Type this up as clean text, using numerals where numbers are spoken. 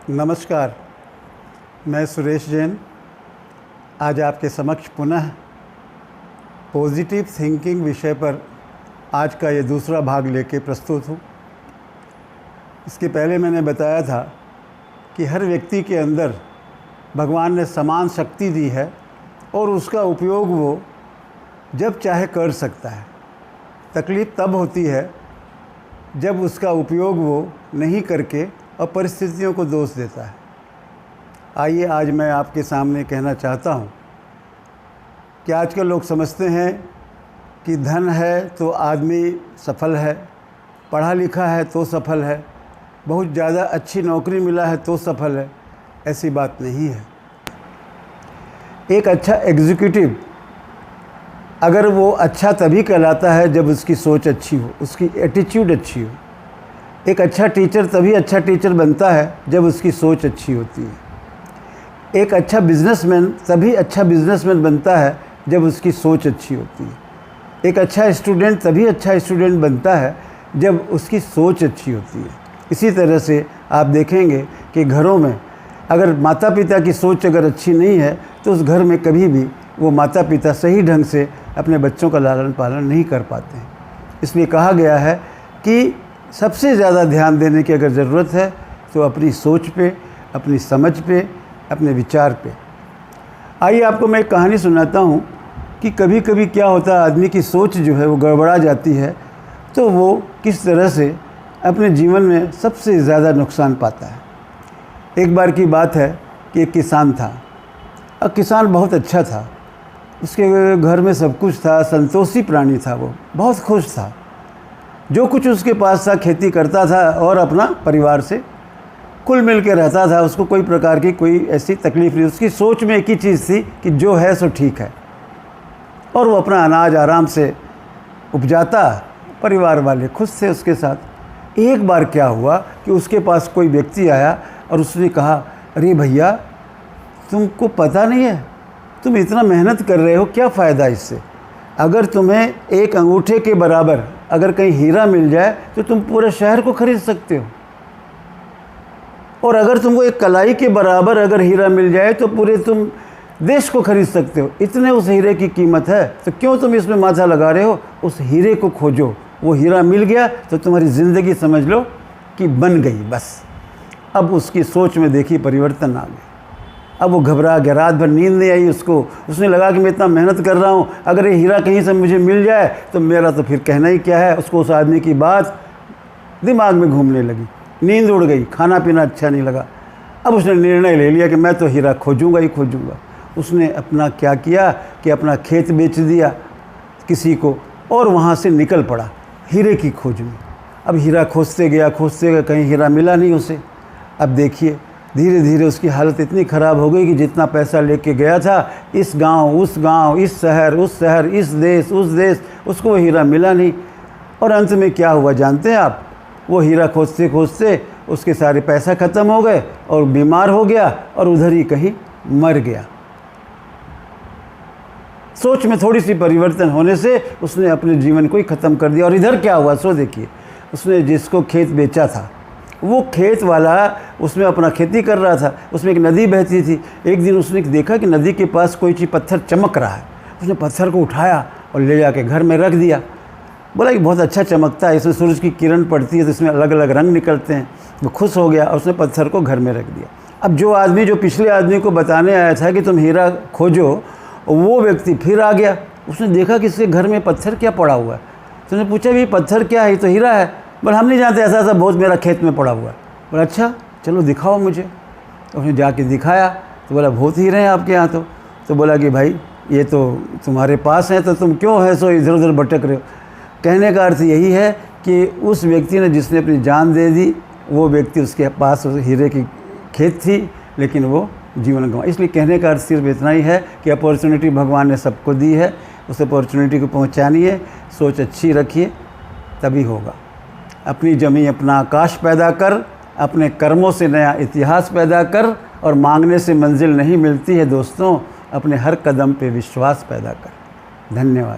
नमस्कार, मैं सुरेश जैन आज आपके समक्ष पुनः पॉजिटिव थिंकिंग विषय पर आज का ये दूसरा भाग लेके प्रस्तुत हूँ। इसके पहले मैंने बताया था कि हर व्यक्ति के अंदर भगवान ने समान शक्ति दी है और उसका उपयोग वो जब चाहे कर सकता है। तकलीफ़ तब होती है जब उसका उपयोग वो नहीं करके और परिस्थितियों को दोष देता है। आइए आज मैं आपके सामने कहना चाहता हूँ कि आजकल लोग समझते हैं कि धन है तो आदमी सफल है, पढ़ा लिखा है तो सफल है, बहुत ज़्यादा अच्छी नौकरी मिला है तो सफल है। ऐसी बात नहीं है। एक अच्छा एग्जीक्यूटिव अगर वो अच्छा तभी कहलाता है जब उसकी सोच अच्छी हो, उसकी एटीट्यूड अच्छी हो। एक अच्छा टीचर तभी अच्छा टीचर बनता है जब उसकी सोच अच्छी होती है। एक अच्छा बिजनेसमैन तभी अच्छा बिजनेसमैन बनता है जब उसकी सोच अच्छी होती है। एक अच्छा स्टूडेंट तभी अच्छा स्टूडेंट बनता है जब उसकी सोच अच्छी होती है। इसी तरह से आप देखेंगे कि घरों में अगर माता पिता की सोच अगर अच्छी नहीं है तो उस घर में कभी भी वो माता पिता सही ढंग से अपने बच्चों का लालन पालन नहीं कर पाते हैं। इसलिए कहा गया है कि सबसे ज़्यादा ध्यान देने की अगर ज़रूरत है तो अपनी सोच पे, अपनी समझ पे, अपने विचार पे। आइए आपको मैं एक कहानी सुनाता हूँ कि कभी कभी क्या होता है, आदमी की सोच जो है वो गड़बड़ा जाती है तो वो किस तरह से अपने जीवन में सबसे ज़्यादा नुकसान पाता है। एक बार की बात है कि एक किसान था और किसान बहुत अच्छा था, उसके घर में सब कुछ था, संतोषी प्राणी था, वो बहुत खुश था। जो कुछ उसके पास था खेती करता था और अपना परिवार से कुल मिल के रहता था। उसको कोई प्रकार की कोई ऐसी तकलीफ़ नहीं। उसकी सोच में एक ही चीज़ थी कि जो है सो ठीक है, और वो अपना अनाज आराम से उपजाता, परिवार वाले खुश थे उसके साथ। एक बार क्या हुआ कि उसके पास कोई व्यक्ति आया और उसने कहा, अरे भैया, तुमको पता नहीं है, तुम इतना मेहनत कर रहे हो, क्या फ़ायदा इससे? अगर तुम्हें एक अंगूठे के बराबर अगर कहीं हीरा मिल जाए तो तुम पूरे शहर को खरीद सकते हो, और अगर तुमको एक कलाई के बराबर अगर हीरा मिल जाए तो पूरे तुम देश को खरीद सकते हो। इतने उस हीरे की कीमत है, तो क्यों तुम इसमें माथा लगा रहे हो? उस हीरे को खोजो। वो हीरा मिल गया तो तुम्हारी ज़िंदगी समझ लो कि बन गई बस। अब उसकी सोच में देखिए परिवर्तन आ गया। अब वो घबरा गया, रात भर नींद नहीं आई उसको। उसने लगा कि मैं इतना मेहनत कर रहा हूँ, अगर ये हीरा कहीं से मुझे मिल जाए तो मेरा तो फिर कहना ही क्या है। उसको उस आदमी की बात दिमाग में घूमने लगी, नींद उड़ गई, खाना पीना अच्छा नहीं लगा। अब उसने निर्णय ले लिया कि मैं तो हीरा खोजूँगा ही खोजूँगा। उसने अपना क्या किया कि अपना खेत बेच दिया किसी को और वहाँ से निकल पड़ा हीरे की खोज में। अब हीरा खोजते गया, कहीं हीरा मिला नहीं उसे। अब देखिए धीरे धीरे उसकी हालत इतनी ख़राब हो गई कि जितना पैसा लेके गया था, इस गांव उस गांव, इस शहर उस शहर, इस देश उस देश, उसको वो हीरा मिला नहीं। और अंत में क्या हुआ जानते हैं आप? वो हीरा खोजते खोजते उसके सारे पैसा ख़त्म हो गए और बीमार हो गया और उधर ही कहीं मर गया। सोच में थोड़ी सी परिवर्तन होने से उसने अपने जीवन को ही ख़त्म कर दिया। और इधर क्या हुआ सो देखिए, उसने जिसको खेत बेचा था वो खेत वाला उसमें अपना खेती कर रहा था। उसमें एक नदी बहती थी। एक दिन उसने देखा कि नदी के पास कोई चीज़ पत्थर चमक रहा है। उसने पत्थर को उठाया और ले जाके घर में रख दिया। बोला कि बहुत अच्छा चमकता है, इसमें सूरज की किरण पड़ती है तो इसमें अलग अलग रंग निकलते हैं। वो खुश हो गया और उसने पत्थर को घर में रख दिया। अब जो आदमी जो पिछले आदमी को बताने आया था कि तुम हीरा खोजो, वो व्यक्ति फिर आ गया। उसने देखा कि इसके घर में पत्थर क्या पड़ा हुआ है। तो उसने पूछा भी पत्थर क्या है? ये तो हीरा है। बोला हम नहीं जानते, ऐसा ऐसा बहुत मेरा खेत में पड़ा हुआ है। बोला अच्छा चलो दिखाओ मुझे। तो उसने जाके दिखाया तो बोला बहुत हीरे हैं आपके यहाँ। तो बोला कि भाई ये तो तुम्हारे पास है तो तुम क्यों है सो इधर उधर भटक रहे हो? कहने का अर्थ यही है कि उस व्यक्ति ने जिसने अपनी जान दे दी, वो व्यक्ति उसके पास उस हीरे की खेत थी लेकिन वो जीवन गंवा। इसलिए कहने का अर्थ सिर्फ इतना ही है कि अपॉर्चुनिटी भगवान ने सबको दी है, उस अपॉर्चुनिटी को पहुँचानी है। सोच अच्छी रखिए तभी होगा। अपनी जमी अपना आकाश पैदा कर, अपने कर्मों से नया इतिहास पैदा कर, और मांगने से मंजिल नहीं मिलती है दोस्तों, अपने हर कदम पे विश्वास पैदा कर। धन्यवाद।